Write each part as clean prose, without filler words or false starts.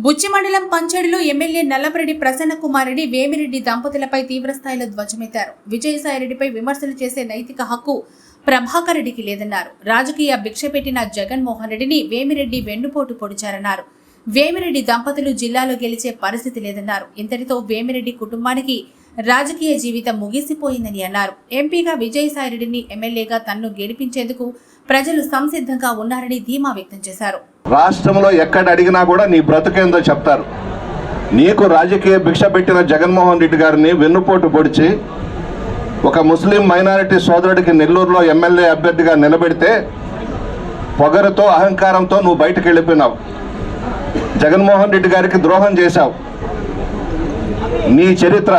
బుచ్చి మండలం పంచడిలో ఎమ్మెల్యే నల్లపరెడ్డి ప్రసన్నకుమారెడ్డి వేమిరెడ్డి దంపతులపై తీవ్రస్థాయిలో ధ్వజమెత్తారు. విజయసాయిరెడ్డిపై విమర్శలు చేసే నైతిక హక్కు ప్రభాకర్ రెడ్డికి లేదన్నారు. రాజకీయ భిక్ష పెట్టిన జగన్మోహన్ రెడ్డిని వేమిరెడ్డి వెన్నుపోటు పొడిచారన్నారు. వేమిరెడ్డి దంపతులు జిల్లాలో గెలిచే పరిస్థితి లేదన్నారు. ఇంతటితో వేమిరెడ్డి కుటుంబానికి రాజకీయ జీవితం ముగిసిపోయిందని అన్నారు. ఎంపీగా విజయసాయిరెడ్డిని ఎమ్మెల్యేగా తన్ను గెలిపించేందుకు ప్రజలు సంసిద్ధంగా ఉన్నారని ధీమా వ్యక్తం చేశారు. రాష్ట్రంలో ఎక్కడ అడిగినా కూడా నీ బ్రతుకేందో చెప్తారు. నీకు రాజకీయ భిక్ష పెట్టిన జగన్మోహన్ రెడ్డి గారిని వెన్నుపోటు పొడిచి ఒక ముస్లిం మైనారిటీ సోదరుడికి నెల్లూరులో ఎమ్మెల్యే అభ్యర్థిగా నిలబెడితే పొగరుతో అహంకారంతో నువ్వు బయటకు వెళ్ళిపోయినావు. జగన్మోహన్ రెడ్డి గారికి ద్రోహం చేశావు. నీ చరిత్ర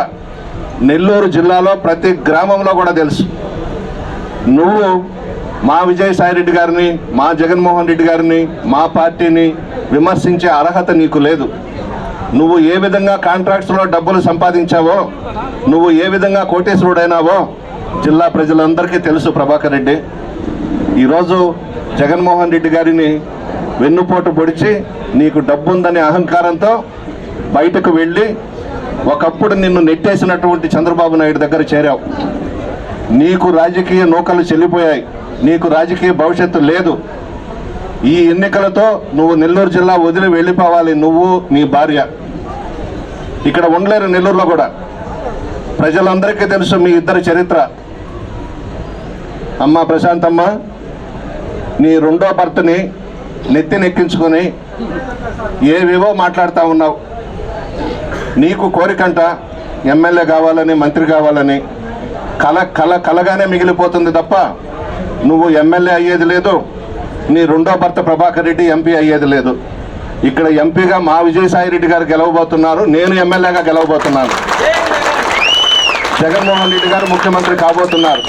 నెల్లూరు జిల్లాలో ప్రతి గ్రామంలో కూడా తెలుసు. నువ్వు మా విజయసాయిరెడ్డి గారిని, మా జగన్మోహన్ రెడ్డి గారిని, మా పార్టీని విమర్శించే అర్హత నీకు లేదు. నువ్వు ఏ విధంగా కాంట్రాక్ట్స్లో డబ్బులు సంపాదించావో, నువ్వు ఏ విధంగా కోటేశ్వరుడైనావో జిల్లా ప్రజలందరికీ తెలుసు. ప్రభాకర్ రెడ్డి ఈరోజు జగన్మోహన్ రెడ్డి గారిని వెన్నుపోటు పొడిచి నీకు డబ్బుందనే అహంకారంతో బయటకు వెళ్ళి ఒకప్పుడు నిన్ను నెట్టేసినటువంటి చంద్రబాబు నాయుడు దగ్గర చేరావు. నీకు రాజకీయ నూకలు చెల్లిపోయాయి. నీకు రాజకీయ భవిష్యత్తు లేదు. ఈ ఎన్నికలతో నువ్వు నెల్లూరు జిల్లా వదిలి వెళ్ళిపోవాలి. నువ్వు నీ భార్య ఇక్కడ ఉండలేరు. నెల్లూరులో కూడా ప్రజలందరికీ తెలుసు మీ ఇద్దరి చరిత్ర. అమ్మ ప్రశాంతమ్మ, నీ రెండో భర్తని నెత్తినెక్కించుకొని ఏవేవో మాట్లాడుతూ ఉన్నావు. నీకు కోరికంట ఎమ్మెల్యే కావాలని, మంత్రి కావాలని. కలగానే మిగిలిపోతుంది తప్ప నువ్వు ఎమ్మెల్యే అయ్యేది లేదు. నీ రెండో భర్త ప్రభాకర్ రెడ్డి ఎంపీ అయ్యేది లేదు. ఇక్కడ ఎంపీగా మా విజయసాయిరెడ్డి గారు గెలవబోతున్నారు. నేను ఎమ్మెల్యేగా గెలవబోతున్నాను. జగన్మోహన్ రెడ్డి గారు ముఖ్యమంత్రి కాబోతున్నారు.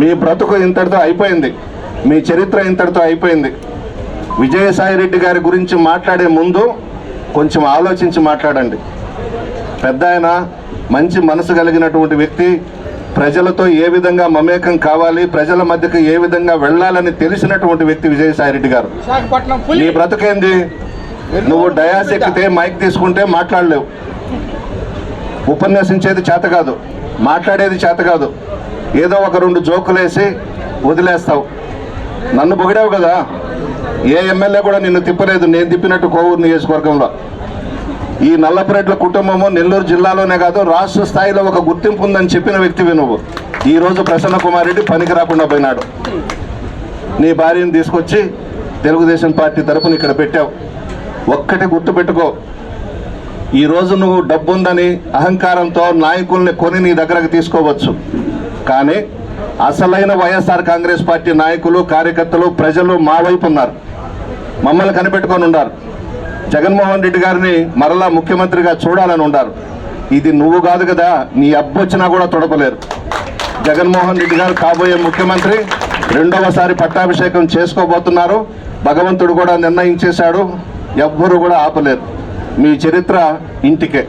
మీ బ్రతుకు ఇంతటితో అయిపోయింది. మీ చరిత్ర ఇంతటితో అయిపోయింది. విజయసాయిరెడ్డి గారి గురించి మాట్లాడే ముందు కొంచెం ఆలోచించి మాట్లాడండి. పెద్ద ఆయన, మంచి మనసు కలిగినటువంటి వ్యక్తి, ప్రజలతో ఏ విధంగా మమేకం కావాలి, ప్రజల మధ్యకు ఏ విధంగా వెళ్ళాలని తెలిసినటువంటి వ్యక్తి విజయసాయిరెడ్డి గారు. నీ బ్రతుకేంది? నువ్వు డయాస్ ఎక్కితే మైక్ తీసుకుంటే మాట్లాడలేవు. ఉపన్యసించేది చేత కాదు, మాట్లాడేది చేత కాదు. ఏదో ఒక రెండు జోకులేసి వదిలేస్తావు. నన్ను పొగిడావు కదా, ఏ ఎమ్మెల్యే కూడా నిన్ను తిప్పలేదు. నేను తిప్పినట్టు కోవూరు నియోజకవర్గంలో. ఈ నల్లపరెడ్ల కుటుంబము నెల్లూరు జిల్లాలోనే కాదు రాష్ట్ర స్థాయిలో ఒక గుర్తింపు ఉందని చెప్పిన వ్యక్తివి నువ్వు. ఈరోజు ప్రసన్నకుమార్ రెడ్డి పనికి రాకుండా పోయినాడు. నీ భార్యను తీసుకొచ్చి తెలుగుదేశం పార్టీ తరపున ఇక్కడ పెట్టావు. ఒక్కటి గుర్తుపెట్టుకో, ఈరోజు నువ్వు డబ్బుందని అహంకారంతో నాయకుల్ని కొని నీ దగ్గరకు తీసుకోవచ్చు. కానీ అసలైన వైఎస్ఆర్ కాంగ్రెస్ పార్టీ నాయకులు, కార్యకర్తలు, ప్రజలు మా వైపు ఉన్నారు. మమ్మల్ని కనిపెట్టుకొని ఉన్నారు. జగన్మోహన్ రెడ్డి గారిని మరలా ముఖ్యమంత్రిగా చూడాలని ఉన్నారు. ఇది నువ్వు కాదు కదా, నీ అబ్బొచ్చినా కూడా తొడపలేరు. జగన్మోహన్ రెడ్డి గారు కాబోయే ముఖ్యమంత్రి. రెండవసారి పట్టాభిషేకం చేసుకోబోతున్నారు. భగవంతుడు కూడా నిర్ణయించేశాడు. ఎవ్వరూ కూడా ఆపలేరు. మీ చరిత్ర ఇంటికే.